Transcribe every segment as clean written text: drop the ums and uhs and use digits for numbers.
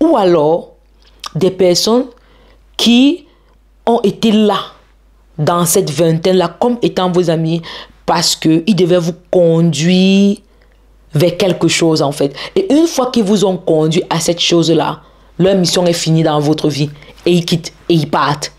Ou alors, des personnes qui ont été là, dans cette vingtaine-là, comme étant vos amis, parce qu'ils devaient vous conduire vers quelque chose, en fait. Et une fois qu'ils vous ont conduit à cette chose-là, leur mission est finie dans votre vie. Et ils quittent, et ils partent.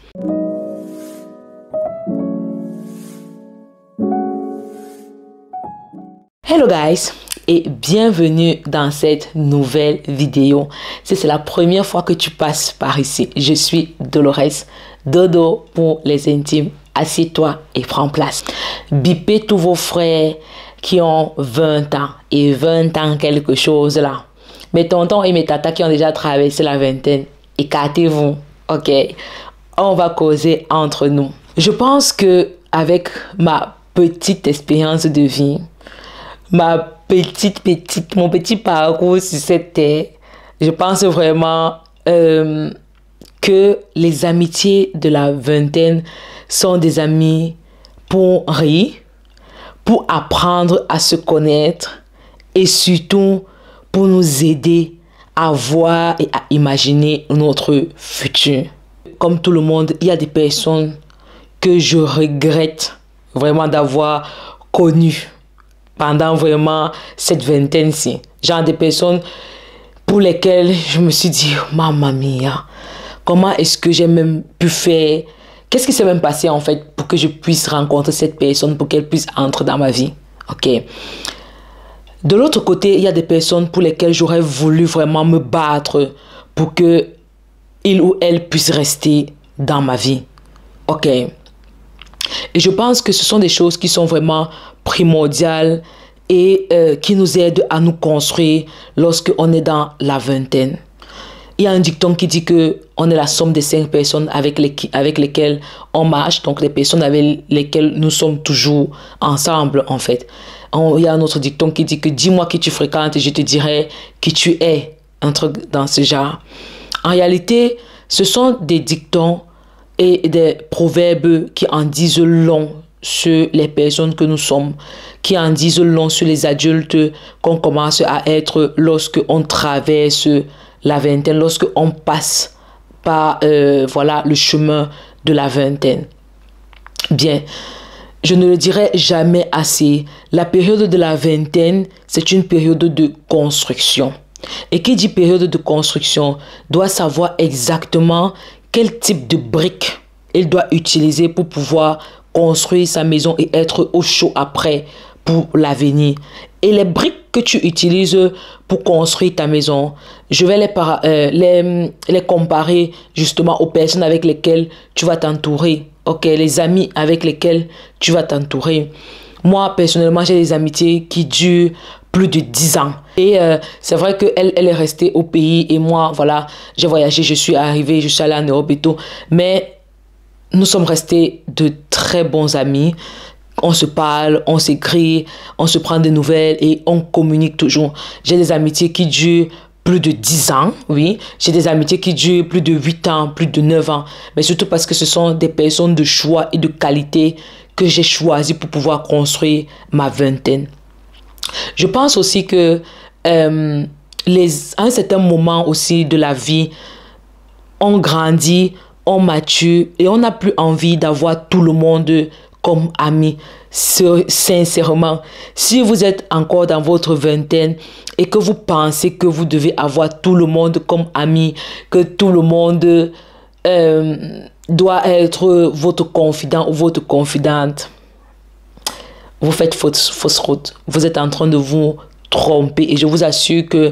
Hello guys, et bienvenue dans cette nouvelle vidéo. Si c'est la première fois que tu passes par ici, je suis Dolores, Dodo pour les intimes. Assieds-toi et prends place. Bipez tous vos frères qui ont 20 ans et 20 ans quelque chose là. Mes tontons et mes tatas qui ont déjà traversé la vingtaine, écartez-vous, ok? On va causer entre nous. Je pense que avec ma petite expérience de vie, mon petit parcours sur cette terre, je pense vraiment que les amitiés de la vingtaine sont des amis pour rire, pour apprendre à se connaître et surtout pour nous aider à voir et à imaginer notre futur. Comme tout le monde, il y a des personnes que je regrette vraiment d'avoir connues pendant vraiment cette vingtaine-ci. Genre des personnes pour lesquelles je me suis dit, mamma mia, comment est-ce que j'ai même pu faire? Qu'est-ce qui s'est même passé en fait pour que je puisse rencontrer cette personne, pour qu'elle puisse entrer dans ma vie? Ok. De l'autre côté, il y a des personnes pour lesquelles j'aurais voulu vraiment me battre pour que il ou elle puisse rester dans ma vie. Ok. Et je pense que ce sont des choses qui sont vraiment primordiales et qui nous aident à nous construire lorsqu'on est dans la vingtaine. Il y a un dicton qui dit que on est la somme des 5 personnes avec lesquelles on marche, donc les personnes avec lesquelles nous sommes toujours ensemble en fait. Il y a un autre dicton qui dit que dis-moi qui tu fréquentes et je te dirai qui tu es, un truc dans ce genre. En réalité, ce sont des dictons et des proverbes qui en disent long sur les personnes que nous sommes, qui en disent long sur les adultes qu'on commence à être lorsqu'on traverse la vingtaine, lorsqu'on passe par voilà, le chemin de la vingtaine. Bien, je ne le dirai jamais assez, la période de la vingtaine, c'est une période de construction. Et qui dit période de construction doit savoir exactement quel type de briques il doit utiliser pour pouvoir construire sa maison et être au chaud après pour l'avenir. Et les briques que tu utilises pour construire ta maison, je vais les comparer justement aux personnes avec lesquelles tu vas t'entourer. Ok, les amis avec lesquels tu vas t'entourer. Moi, personnellement, j'ai des amitiés qui durent plus de 10 ans. Et c'est vrai qu'elle est restée au pays et moi, voilà, j'ai voyagé, je suis arrivée, je suis allée en Europe et tout. Mais nous sommes restés de très bons amis. On se parle, on s'écrit, on se prend des nouvelles et on communique toujours. J'ai des amitiés qui durent plus de 10 ans, oui. J'ai des amitiés qui durent plus de 8 ans, plus de 9 ans. Mais surtout parce que ce sont des personnes de choix et de qualité que j'ai choisi pour pouvoir construire ma vingtaine. Je pense aussi que à un certain moment aussi de la vie, on grandit, on mature et on n'a plus envie d'avoir tout le monde comme ami. Sincèrement, si vous êtes encore dans votre vingtaine et que vous pensez que vous devez avoir tout le monde comme ami, que tout le monde doit être votre confident ou votre confidente, vous faites fausse route. Vous êtes en train de vous tromper et je vous assure que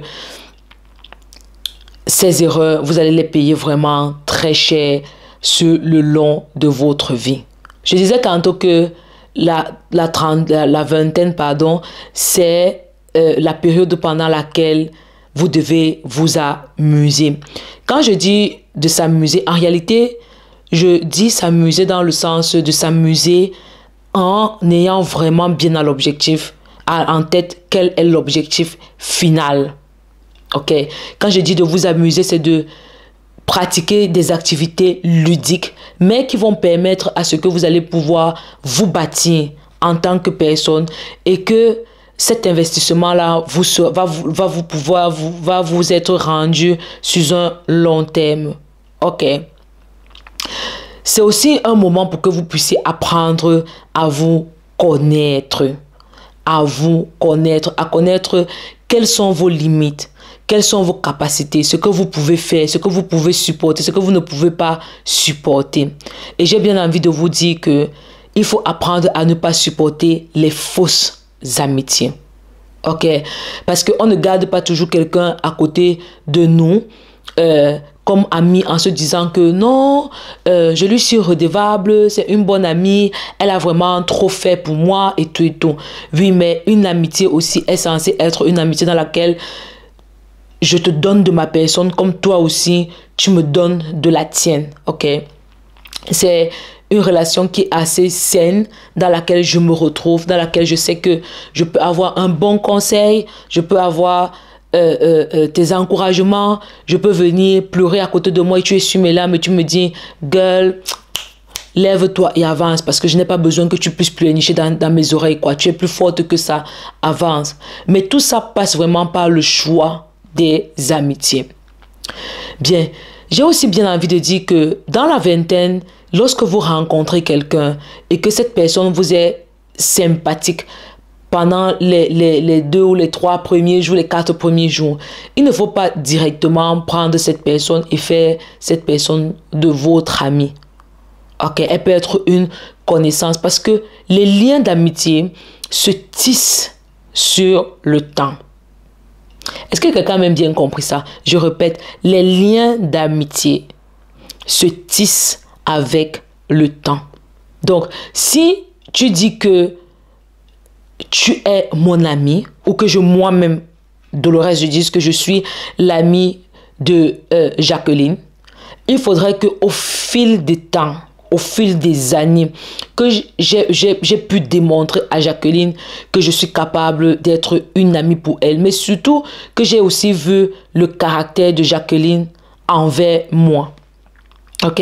ces erreurs, vous allez les payer vraiment très cher sur le long de votre vie. Je disais tantôt que la vingtaine, pardon, c'est la période pendant laquelle vous devez vous amuser. Quand je dis de s'amuser, en réalité, je dis s'amuser dans le sens de s'amuser en ayant vraiment bien à l'objectif, en tête, quel est l'objectif final. Ok? Quand je dis de vous amuser, c'est de pratiquer des activités ludiques, mais qui vont permettre à ce que vous allez pouvoir vous bâtir en tant que personne et que cet investissement-là va vous être rendu sur un long terme. OK? C'est aussi un moment pour que vous puissiez apprendre à vous connaître. À connaître quelles sont vos limites, quelles sont vos capacités, ce que vous pouvez faire, ce que vous pouvez supporter, ce que vous ne pouvez pas supporter. Et j'ai bien envie de vous dire que il faut apprendre à ne pas supporter les fausses amitiés. OK? Parce qu'on ne garde pas toujours quelqu'un à côté de nous comme ami en se disant que non, je lui suis redevable, c'est une bonne amie, elle a vraiment trop fait pour moi et tout et tout. Oui, mais une amitié aussi est censée être une amitié dans laquelle je te donne de ma personne comme toi aussi, tu me donnes de la tienne. OK? C'est une relation qui est assez saine, dans laquelle je me retrouve, dans laquelle je sais que je peux avoir un bon conseil, je peux avoir tes encouragements, je peux venir pleurer à côté de moi et tu es sur mes larmes et tu me dis, girl, lève-toi et avance parce que je n'ai pas besoin que tu puisses pleurnicher dans mes oreilles, quoi. Tu es plus forte que ça, avance. Mais tout ça passe vraiment par le choix des amitiés. Bien, j'ai aussi bien envie de dire que dans la vingtaine, lorsque vous rencontrez quelqu'un et que cette personne vous est sympathique pendant les 2 ou les 3 premiers jours, les 4 premiers jours, il ne faut pas directement prendre cette personne et faire cette personne de votre ami. OK, elle peut être une connaissance parce que les liens d'amitié se tissent sur le temps. Est-ce que quelqu'un a même bien compris ça? Je répète, les liens d'amitié se tissent avec le temps. Donc, si tu dis que tu es mon ami ou que moi-même, Dolores, je dise que je suis l'ami de Jacqueline, il faudrait qu'au fil des temps, au fil des années, que j'ai pu démontrer à Jacqueline que je suis capable d'être une amie pour elle, mais surtout que j'ai aussi vu le caractère de Jacqueline envers moi. OK?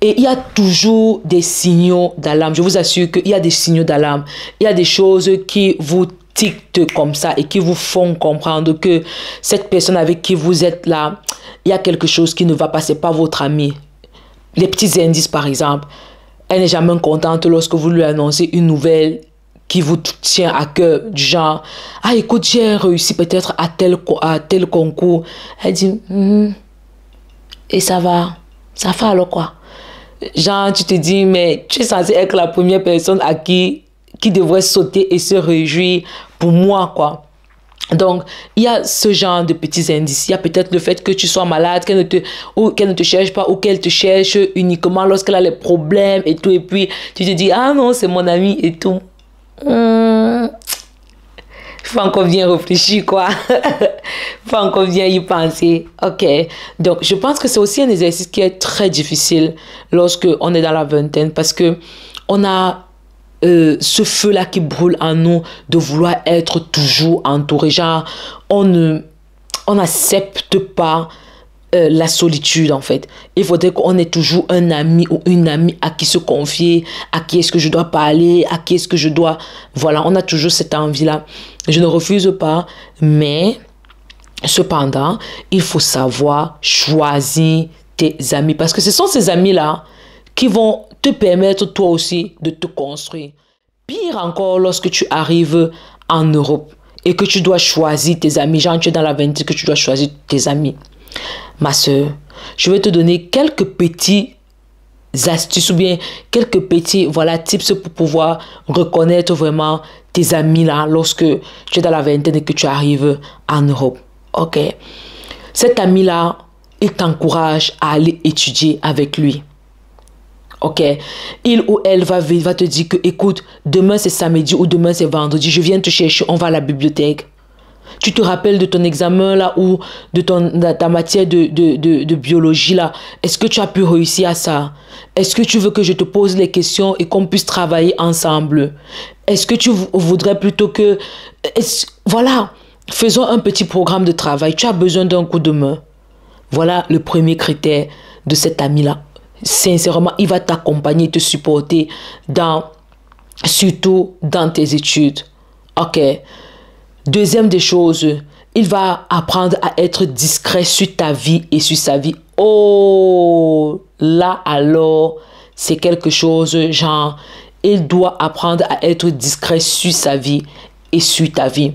Et il y a toujours des signaux d'alarme. Je vous assure qu'il y a des signaux d'alarme. Il y a des choses qui vous tiquent comme ça et qui vous font comprendre que cette personne avec qui vous êtes là, il y a quelque chose qui ne va pas, c'est pas votre ami. Les petits indices, par exemple. Elle n'est jamais contente lorsque vous lui annoncez une nouvelle qui vous tient à cœur, du genre, ah écoute, j'ai réussi peut-être à tel concours. Elle dit, et ça va alors quoi? Genre, tu te dis, mais tu es censé être la première personne à qui devrait sauter et se réjouir pour moi, quoi. Donc, il y a ce genre de petits indices. Il y a peut-être le fait que tu sois malade, qu'elle ne te cherche pas ou qu'elle te cherche uniquement lorsqu'elle a les problèmes et tout. Et puis, tu te dis, ah non, c'est mon ami et tout. Il faut encore bien réfléchir, quoi. Il faut encore bien y penser. OK. Donc, je pense que c'est aussi un exercice qui est très difficile lorsque on est dans la vingtaine parce que on a ce feu-là qui brûle en nous de vouloir être toujours entouré. Genre, on n'accepte pas la solitude, en fait. Il faudrait qu'on ait toujours un ami ou une amie à qui se confier, à qui est-ce que je dois parler, à qui est-ce que je dois... Voilà, on a toujours cette envie-là. Je ne refuse pas, mais cependant, il faut savoir choisir tes amis parce que ce sont ces amis-là qui vont te permettre toi aussi de te construire. Pire encore lorsque tu arrives en Europe et que tu dois choisir tes amis. Genre, tu es dans la vingtaine que tu dois choisir tes amis. Ma soeur, je vais te donner quelques petits astuces ou bien quelques petits tips pour pouvoir reconnaître vraiment tes amis là lorsque tu es dans la vingtaine et que tu arrives en Europe. OK. Cet ami là, il t'encourage à aller étudier avec lui. OK. Il ou elle va te dire que, écoute, demain c'est samedi ou demain c'est vendredi, je viens te chercher, on va à la bibliothèque. Tu te rappelles de ton examen là ou de ta matière de biologie là. Est-ce que tu as pu réussir à ça? Est-ce que tu veux que je te pose les questions et qu'on puisse travailler ensemble? Est-ce que tu voudrais plutôt que... Voilà, faisons un petit programme de travail. Tu as besoin d'un coup de main. Voilà le premier critère de cet ami-là. Sincèrement, il va t'accompagner, te supporter surtout dans tes études. OK. Deuxième des choses, il va apprendre à être discret sur ta vie et sur sa vie. Oh, là alors, c'est quelque chose, genre, il doit apprendre à être discret sur sa vie et sur ta vie.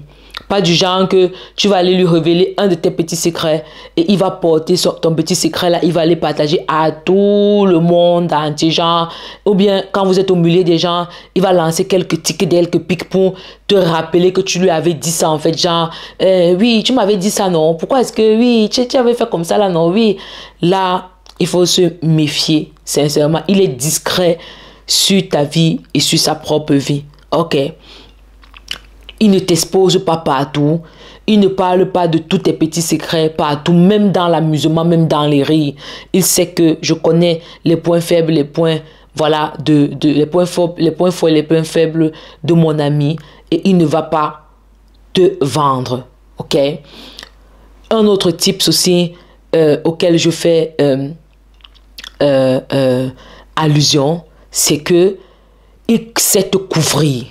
Pas du genre que tu vas aller lui révéler un de tes petits secrets et il va porter ton petit secret là, il va aller partager à tout le monde entier, genre, ou bien quand vous êtes au milieu des gens, il va lancer quelques tickets, quelques pics pour te rappeler que tu lui avais dit ça en fait, genre, oui, tu m'avais dit ça, non, pourquoi est-ce que, oui, tu avais fait comme ça là, non, oui, là, il faut se méfier, sincèrement, il est discret sur ta vie et sur sa propre vie, ok? Il ne t'expose pas partout. Il ne parle pas de tous tes petits secrets partout, même dans l'amusement, même dans les rires. Il sait que je connais les points faibles, les points, voilà, les points forts et les points faibles de mon ami. Et il ne va pas te vendre, ok? Un autre tips aussi auquel je fais allusion, c'est que il sait te couvrir.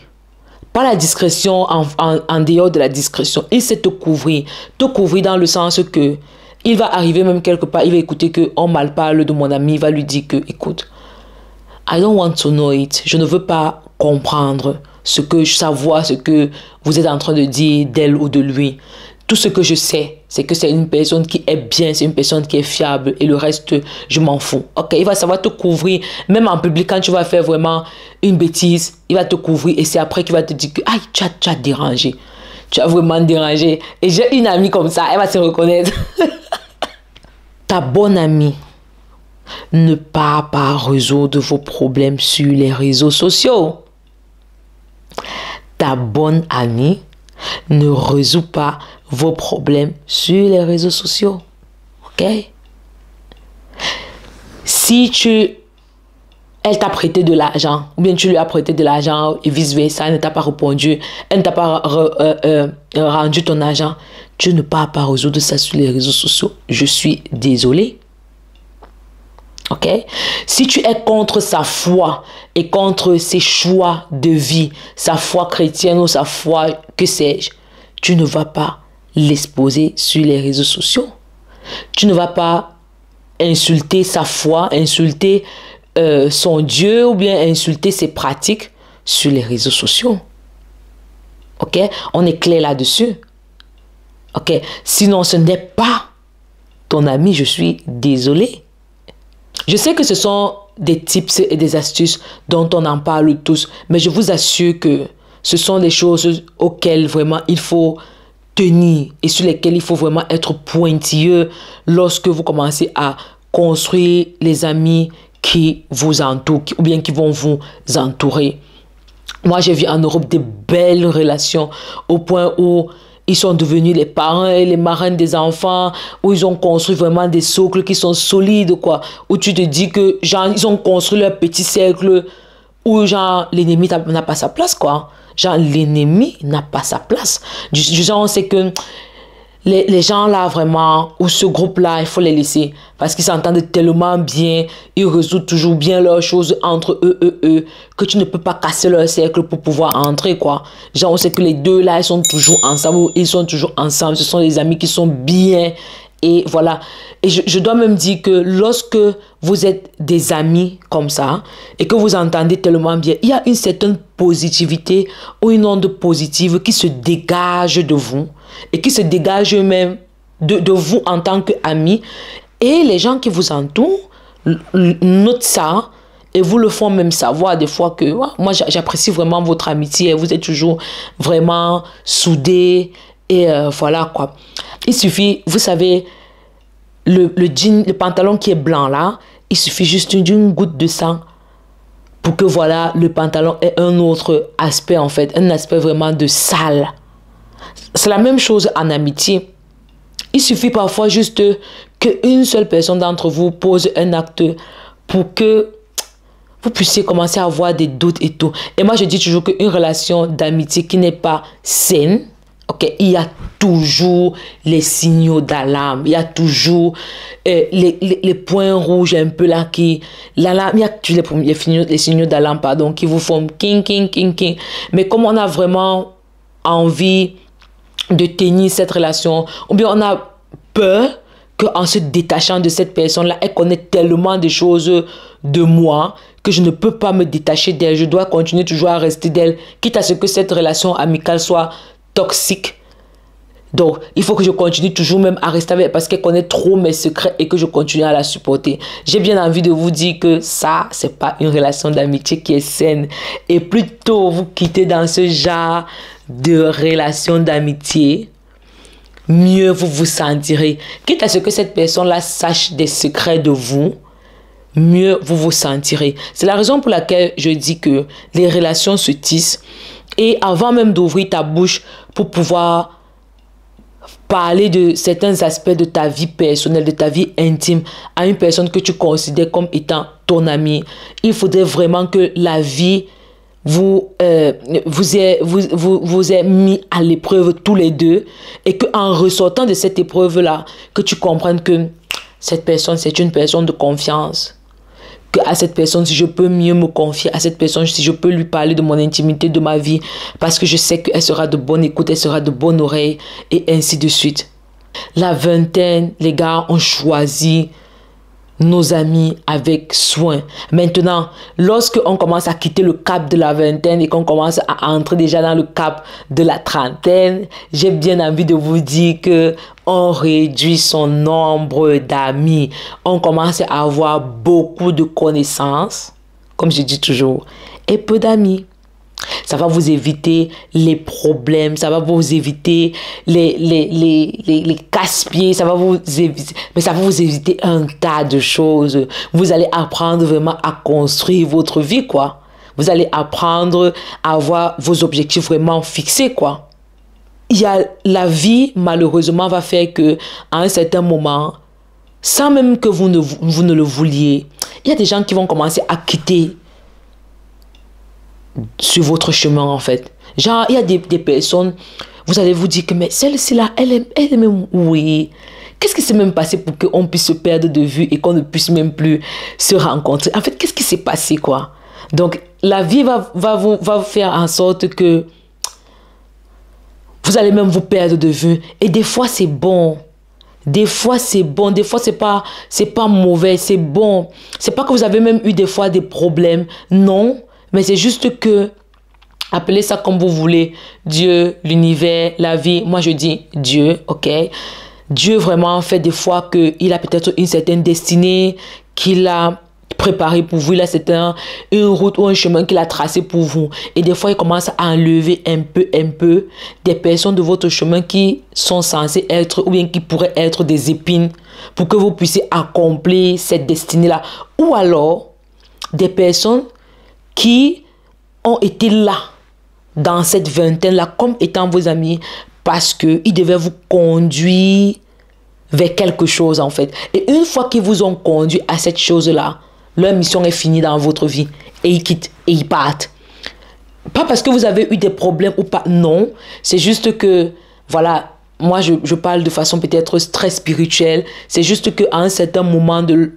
Pas la discrétion en dehors de la discrétion. Il sait te couvrir. Te couvrir dans le sens que il va arriver même quelque part, il va écouter qu'on mal parle de mon ami, il va lui dire que, écoute, I don't want to know it. Je ne veux pas comprendre savoir ce que vous êtes en train de dire d'elle ou de lui. Tout ce que je sais, c'est que c'est une personne qui est bien, c'est une personne qui est fiable et le reste, je m'en fous. Ok, il va savoir te couvrir, même en public, quand tu vas faire vraiment une bêtise, il va te couvrir et c'est après qu'il va te dire que aïe, tu as dérangé. Tu as vraiment dérangé. Et j'ai une amie comme ça, elle va se reconnaître. Ta bonne amie ne part pas résoudre vos problèmes sur les réseaux sociaux. Ta bonne amie ne résout pas vos problèmes sur les réseaux sociaux. Ok? Si elle t'a prêté de l'argent, ou bien tu lui as prêté de l'argent et vice-versa, elle ne t'a pas répondu, elle ne t'a pas rendu ton argent, tu ne pars pas résoudre ça sur les réseaux sociaux. Je suis désolé. Ok? Si tu es contre sa foi et contre ses choix de vie, sa foi chrétienne ou sa foi, que sais-je, tu ne vas pas l'exposer sur les réseaux sociaux. Tu ne vas pas insulter sa foi, insulter son Dieu ou bien insulter ses pratiques sur les réseaux sociaux. Ok? On est clair là-dessus. Ok? Sinon, ce n'est pas ton ami, je suis désolé. Je sais que ce sont des tips et des astuces dont on en parle tous, mais je vous assure que ce sont des choses auxquelles vraiment il faut tenir et sur lesquelles il faut vraiment être pointilleux lorsque vous commencez à construire les amis qui vous entourent ou bien qui vont vous entourer. Moi, j'ai vu en Europe des belles relations au point où ils sont devenus les parents et les marraines des enfants, où ils ont construit vraiment des socles qui sont solides, quoi. Où tu te dis que, genre, ils ont construit leur petit cercle où, genre, l'ennemi n'a pas sa place, quoi. Genre, l'ennemi n'a pas sa place. Du genre, c'est que les gens là, vraiment, ou ce groupe-là, il faut les laisser. Parce qu'ils s'entendent tellement bien, ils résolvent toujours bien leurs choses entre eux, que tu ne peux pas casser leur cercle pour pouvoir entrer, quoi. Genre, on sait que les deux là, ils sont toujours ensemble, ils sont toujours ensemble. Ce sont des amis qui sont bien. Et voilà. Et je dois même dire que lorsque vous êtes des amis comme ça et que vous entendez tellement bien, il y a une certaine positivité ou une onde positive qui se dégage de vous et qui se dégage même de vous en tant qu'amis. Et les gens qui vous entourent notent ça et vous le font même savoir des fois que ouais, moi j'apprécie vraiment votre amitié. Vous êtes toujours vraiment soudés et voilà quoi. Il suffit, vous savez, le jean, le pantalon qui est blanc là, il suffit juste d'une goutte de sang pour que voilà, le pantalon ait un autre aspect en fait, un aspect vraiment de sale. C'est la même chose en amitié. Il suffit parfois juste qu'une seule personne d'entre vous pose un acte pour que vous puissiez commencer à avoir des doutes et tout. Et moi, je dis toujours qu'une relation d'amitié qui n'est pas saine, ok, il y a toujours les signaux d'alarme, il y a toujours les points rouges un peu là qui... L'alarme, il y a toujours les signaux d'alarme, pardon, qui vous font king, king, king, king. Mais comme on a vraiment envie de tenir cette relation, ou bien on a peur qu'en se détachant de cette personne-là, elle connaît tellement de choses de moi que je ne peux pas me détacher d'elle. Je dois continuer toujours à rester d'elle, quitte à ce que cette relation amicale soit toxique. Donc, il faut que je continue toujours même à rester avec elle parce qu'elle connaît trop mes secrets et que je continue à la supporter. J'ai bien envie de vous dire que ça, c'est pas une relation d'amitié qui est saine. Et plutôt vous quittez dans ce genre de relation d'amitié, mieux vous vous sentirez. Quitte à ce que cette personne-là sache des secrets de vous, mieux vous vous sentirez. C'est la raison pour laquelle je dis que les relations se tissent. Et avant même d'ouvrir ta bouche pour pouvoir parler de certains aspects de ta vie personnelle, de ta vie intime à une personne que tu considères comme étant ton ami, il faudrait vraiment que la vie vous ait mis à l'épreuve tous les deux et qu'en ressortant de cette épreuve-là, que tu comprennes que cette personne, c'est une personne de confiance. Que à cette personne, si je peux mieux me confier à cette personne, si je peux lui parler de mon intimité, de ma vie, parce que je sais qu'elle sera de bonne écoute, elle sera de bonne oreille, et ainsi de suite. La vingtaine, les gars, ont choisi nos amis avec soin. Maintenant, lorsque on commence à quitter le cap de la vingtaine et qu'on commence à entrer déjà dans le cap de la trentaine, j'ai bien envie de vous dire que on réduit son nombre d'amis. On commence à avoir beaucoup de connaissances, comme je dis toujours, et peu d'amis. Ça va vous éviter les problèmes, ça va vous éviter les casse-pieds, ça va vous éviter, mais ça va vous éviter un tas de choses. Vous allez apprendre vraiment à construire votre vie, quoi. Vous allez apprendre à avoir vos objectifs vraiment fixés, quoi. Il y a la vie, malheureusement, va faire que à un certain moment, sans même que vous ne le vouliez, il y a des gens qui vont commencer à quitter sur votre chemin, en fait. Genre, il y a des personnes, vous allez vous dire que mais celle-ci là, elle est même, oui. Qu'est-ce qui s'est même passé pour qu'on puisse se perdre de vue et qu'on ne puisse même plus se rencontrer? En fait, qu'est-ce qui s'est passé, quoi? Donc, la vie va vous faire en sorte que vous allez même vous perdre de vue. Et des fois, c'est bon. Des fois, c'est bon. Des fois, c'est pas mauvais. C'est bon. C'est pas que vous avez même eu des fois des problèmes. Non. Mais c'est juste que, appelez ça comme vous voulez, Dieu, l'univers, la vie, moi je dis Dieu, ok? Dieu vraiment fait des fois qu'il a peut-être une certaine destinée qu'il a préparée pour vous, il a une route ou un chemin qu'il a tracé pour vous. Et des fois, il commence à enlever un peu des personnes de votre chemin qui sont censées être, ou bien qui pourraient être des épines pour que vous puissiez accomplir cette destinée-là. Ou alors, des personnes qui ont été là, dans cette vingtaine-là, comme étant vos amis, parce qu'ils devaient vous conduire vers quelque chose, en fait. Et une fois qu'ils vous ont conduit à cette chose-là, leur mission est finie dans votre vie. Et ils quittent, et ils partent. Pas parce que vous avez eu des problèmes ou pas, non. C'est juste que, voilà, moi, je parle de façon peut-être très spirituelle. C'est juste qu'à un certain moment de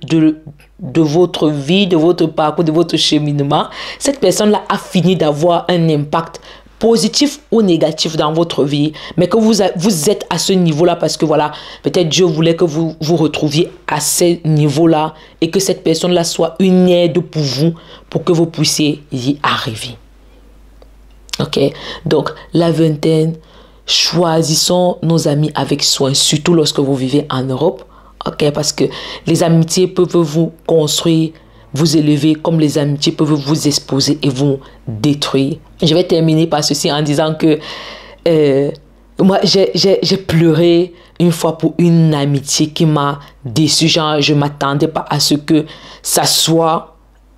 votre vie, de votre parcours, de votre cheminement, cette personne-là a fini d'avoir un impact positif ou négatif dans votre vie, mais que vous êtes à ce niveau-là parce que voilà, peut-être Dieu voulait que vous vous retrouviez à ce niveau-là et que cette personne-là soit une aide pour vous, pour que vous puissiez y arriver. Ok? Donc, la vingtaine, choisissons nos amis avec soin, surtout lorsque vous vivez en Europe. Ok, parce que les amitiés peuvent vous construire, vous élever, comme les amitiés peuvent vous exposer et vous détruire. Je vais terminer par ceci en disant que moi, j'ai pleuré une fois pour une amitié qui m'a déçu. Genre, je ne m'attendais pas à ce que ça soit...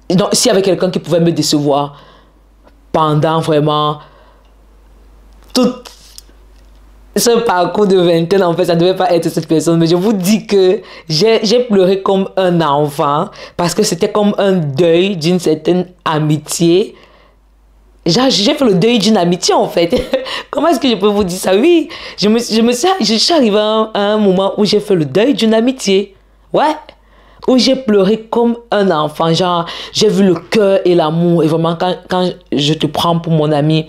Donc, s'il y avait quelqu'un qui pouvait me décevoir pendant vraiment tout ce parcours de vingtaine, en fait, ça ne devait pas être cette personne. Mais je vous dis que j'ai pleuré comme un enfant parce que c'était comme un deuil d'une certaine amitié. J'ai fait le deuil d'une amitié, en fait. Comment est-ce que je peux vous dire ça? Oui, je suis arrivée à un moment où j'ai fait le deuil d'une amitié. Ouais. Où j'ai pleuré comme un enfant. Genre, j'ai vu le cœur et l'amour. Et vraiment, quand je te prends pour mon ami,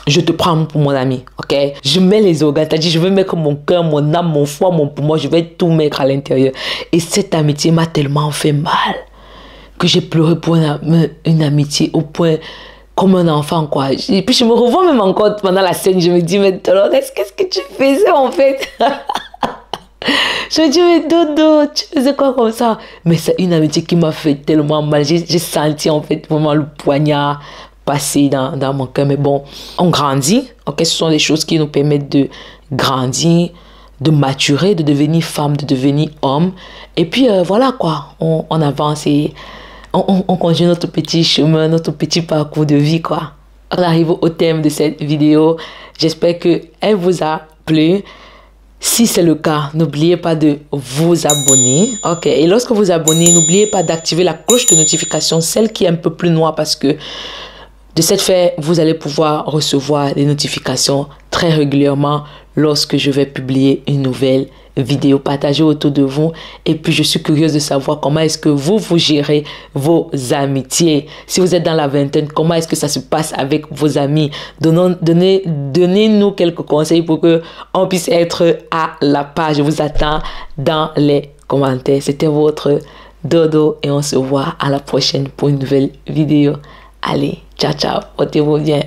je te prends pour mon ami, ok? Je mets les organes, c'est-à-dire je veux mettre mon cœur, mon âme, mon foie, mon poumon, je vais tout mettre à l'intérieur. Et cette amitié m'a tellement fait mal que j'ai pleuré pour une amitié au point comme un enfant, quoi. Et puis je me revois même encore pendant la scène, je me dis, mais Dolores, qu'est-ce que tu faisais en fait? Je me dis, mais Dodo, tu faisais quoi comme ça? Mais c'est une amitié qui m'a fait tellement mal. J'ai senti en fait vraiment le poignard passer dans mon cœur. Mais bon, on grandit, ok? Ce sont des choses qui nous permettent de grandir, de maturer, de devenir femme, de devenir homme. Et puis voilà quoi, on avance et on continue notre petit chemin, notre petit parcours de vie, quoi. On arrive au thème de cette vidéo. J'espère qu'elle vous a plu. Si c'est le cas, n'oubliez pas de vous abonner. Ok. Et lorsque vous abonnez, n'oubliez pas d'activer la cloche de notification, celle qui est un peu plus noire, parce que de cette fait, vous allez pouvoir recevoir des notifications très régulièrement lorsque je vais publier une nouvelle vidéo. Partagez autour de vous. Et puis, je suis curieuse de savoir comment est-ce que vous gérez vos amitiés. Si vous êtes dans la vingtaine, comment est-ce que ça se passe avec vos amis? Donnez-nous quelques conseils pour que on puisse être à la page. Je vous attends dans les commentaires. C'était votre Dodo et on se voit à la prochaine pour une nouvelle vidéo. Allez, ciao, ciao. Portez-vous bien.